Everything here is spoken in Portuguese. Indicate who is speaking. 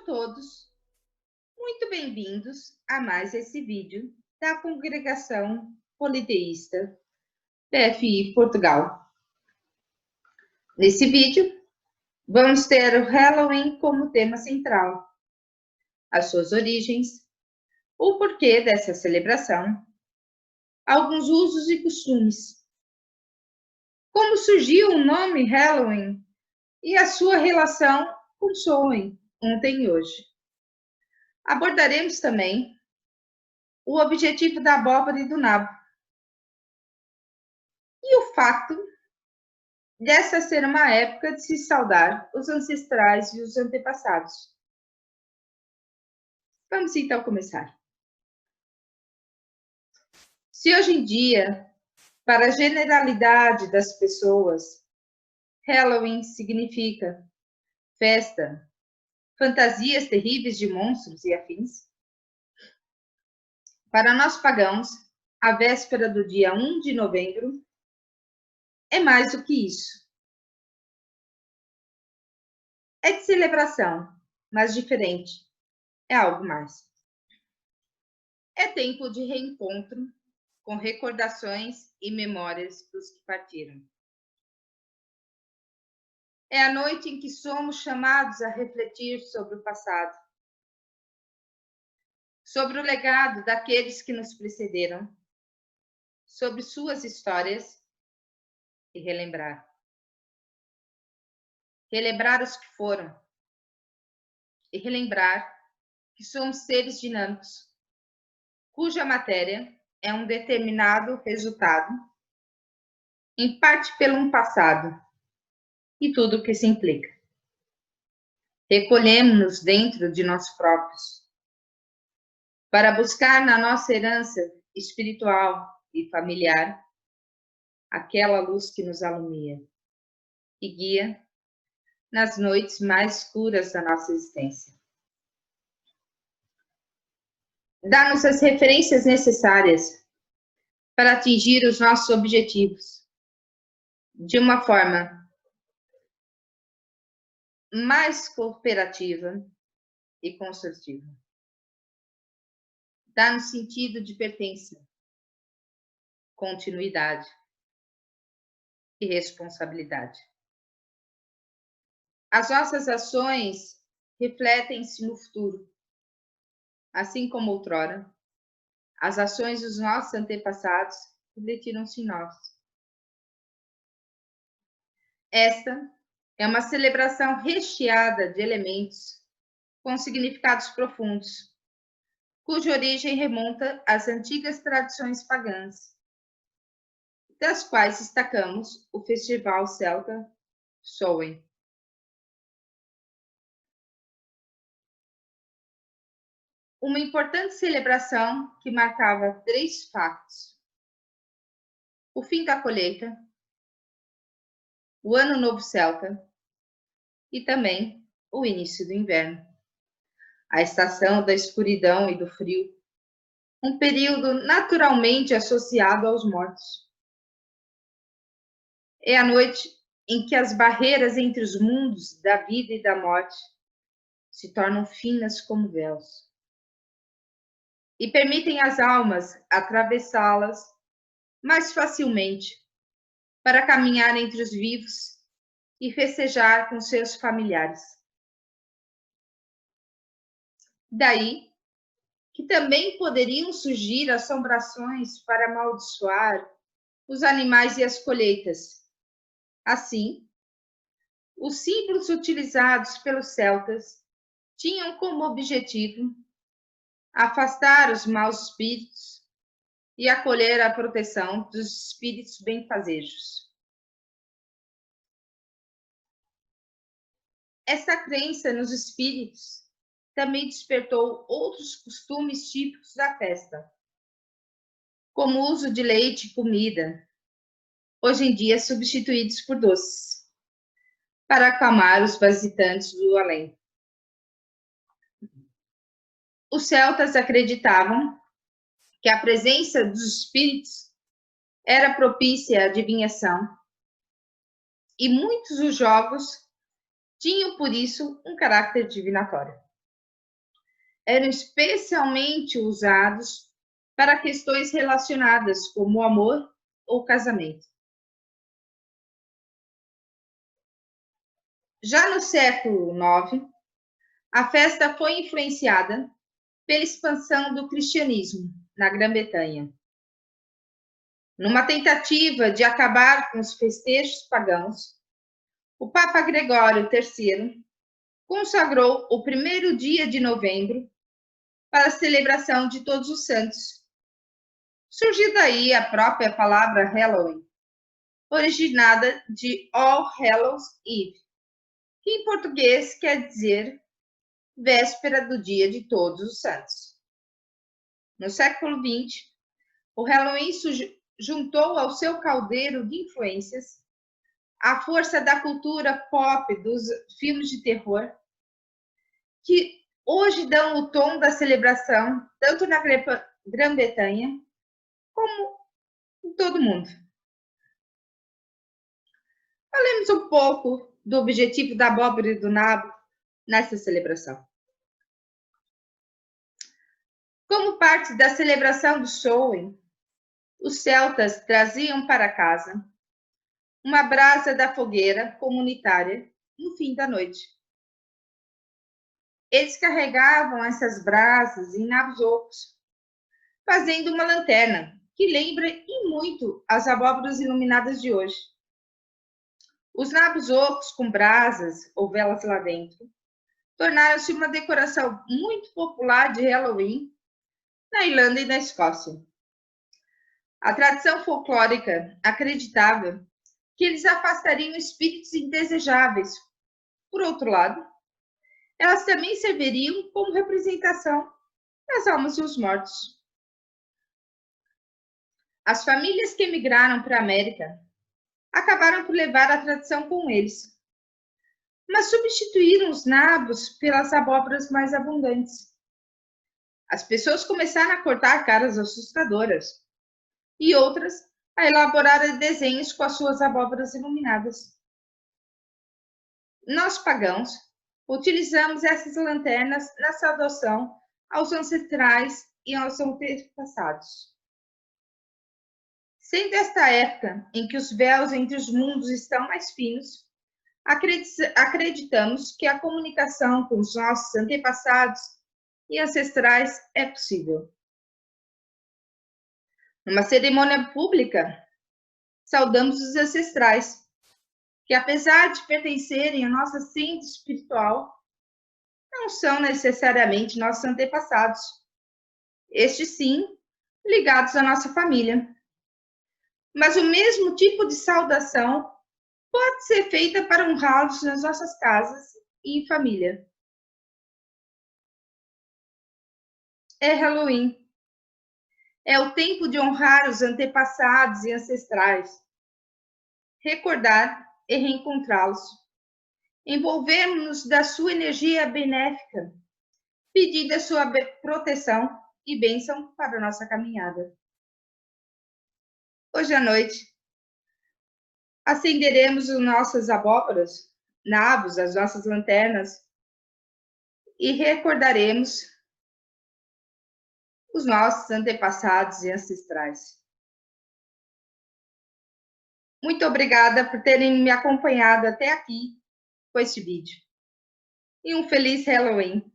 Speaker 1: Sejam todos muito bem-vindos a mais esse vídeo da Congregação Politeísta PFI Portugal. Nesse vídeo, vamos ter o Halloween como tema central, as suas origens, o porquê dessa celebração, alguns usos e costumes, como surgiu o nome Halloween e a sua relação com Samhain, ontem e hoje. Abordaremos também o objetivo da abóbora e do nabo e o fato dessa ser uma época de se saudar os ancestrais e os antepassados. Vamos então começar. Se hoje em dia, para a generalidade das pessoas, Halloween significa festa, fantasias terríveis de monstros e afins, para nós pagãos, a véspera do dia 1 de novembro é mais do que isso. É de celebração, mas diferente. É algo mais. É tempo de reencontro com recordações e memórias dos que partiram. É a noite em que somos chamados a refletir sobre o passado, sobre o legado daqueles que nos precederam, sobre suas histórias e relembrar. Relembrar os que foram e relembrar que somos seres dinâmicos, cuja matéria é um determinado resultado, em parte pelo um passado e tudo o que se implica. Recolhemos-nos dentro de nós próprios para buscar na nossa herança espiritual e familiar aquela luz que nos alumia e guia nas noites mais escuras da nossa existência. Dá-nos as referências necessárias para atingir os nossos objetivos de uma forma mais cooperativa e construtiva. Dá-nos sentido de pertença, continuidade e responsabilidade. As nossas ações refletem-se no futuro, assim como outrora, as ações dos nossos antepassados refletiram-se em nós. Esta é uma celebração recheada de elementos com significados profundos, cuja origem remonta às antigas tradições pagãs, das quais destacamos o festival celta Samhain. Uma importante celebração que marcava 3 fatos: o fim da colheita, o Ano Novo Celta e também o início do inverno, a estação da escuridão e do frio, um período naturalmente associado aos mortos. É a noite em que as barreiras entre os mundos da vida e da morte se tornam finas como véus e permitem às almas atravessá-las mais facilmente para caminhar entre os vivos e festejar com seus familiares. Daí que também poderiam surgir assombrações para amaldiçoar os animais e as colheitas. Assim, os símbolos utilizados pelos celtas tinham como objetivo afastar os maus espíritos e acolher a proteção dos espíritos benfazejos. Essa crença nos espíritos também despertou outros costumes típicos da festa, como o uso de leite e comida, hoje em dia substituídos por doces, para acalmar os visitantes do além. Os celtas acreditavam que a presença dos espíritos era propícia à adivinhação, e muitos dos jogos tinham, por isso, um caráter divinatório. eram especialmente usados para questões relacionadas como amor ou casamento. Já no século IX, a festa foi influenciada pela expansão do cristianismo na Grã-Bretanha. Numa tentativa de acabar com os festejos pagãos, o Papa Gregório III consagrou o primeiro dia de novembro para a celebração de Todos os Santos. Surgiu daí a própria palavra Halloween, originada de All Hallows Eve, que em português quer dizer véspera do dia de Todos os Santos. No século XX, o Halloween juntou ao seu caldeiro de influências a força da cultura pop, dos filmes de terror, que hoje dão o tom da celebração, tanto na Grã-Bretanha como em todo o mundo. Falemos um pouco do objetivo da abóbora e do nabo nessa celebração. Como parte da celebração do Samhain, os celtas traziam para casa uma brasa da fogueira comunitária no fim da noite. Eles carregavam essas brasas em nabos ocos, fazendo uma lanterna que lembra e muito as abóboras iluminadas de hoje. Os nabos ocos com brasas ou velas lá dentro tornaram-se uma decoração muito popular de Halloween na Irlanda e na Escócia. A tradição folclórica acreditava que eles afastariam espíritos indesejáveis. Por outro lado, elas também serviriam como representação das almas dos mortos. As famílias que emigraram para a América acabaram por levar a tradição com eles, mas substituíram os nabos pelas abóboras mais abundantes. As pessoas começaram a cortar caras assustadoras e outras a elaborar desenhos com as suas abóboras iluminadas. Nós, pagãos, utilizamos essas lanternas na saudação aos ancestrais e aos antepassados. Sendo esta época em que os véus entre os mundos estão mais finos, acreditamos que a comunicação com os nossos antepassados e ancestrais é possível. Numa cerimônia pública, saudamos os ancestrais, que apesar de pertencerem à nossa síntese espiritual, não são necessariamente nossos antepassados. Estes sim, ligados à nossa família. Mas o mesmo tipo de saudação pode ser feita para honrá-los nas nossas casas e em família. É Halloween. É o tempo de honrar os antepassados e ancestrais, recordar e reencontrá-los, envolvermos-nos da sua energia benéfica, pedir a sua proteção e bênção para a nossa caminhada. Hoje à noite, acenderemos as nossas abóboras, nabos, as nossas lanternas e recordaremos os nossos antepassados e ancestrais. Muito obrigada por terem me acompanhado até aqui com este vídeo. E um feliz Halloween!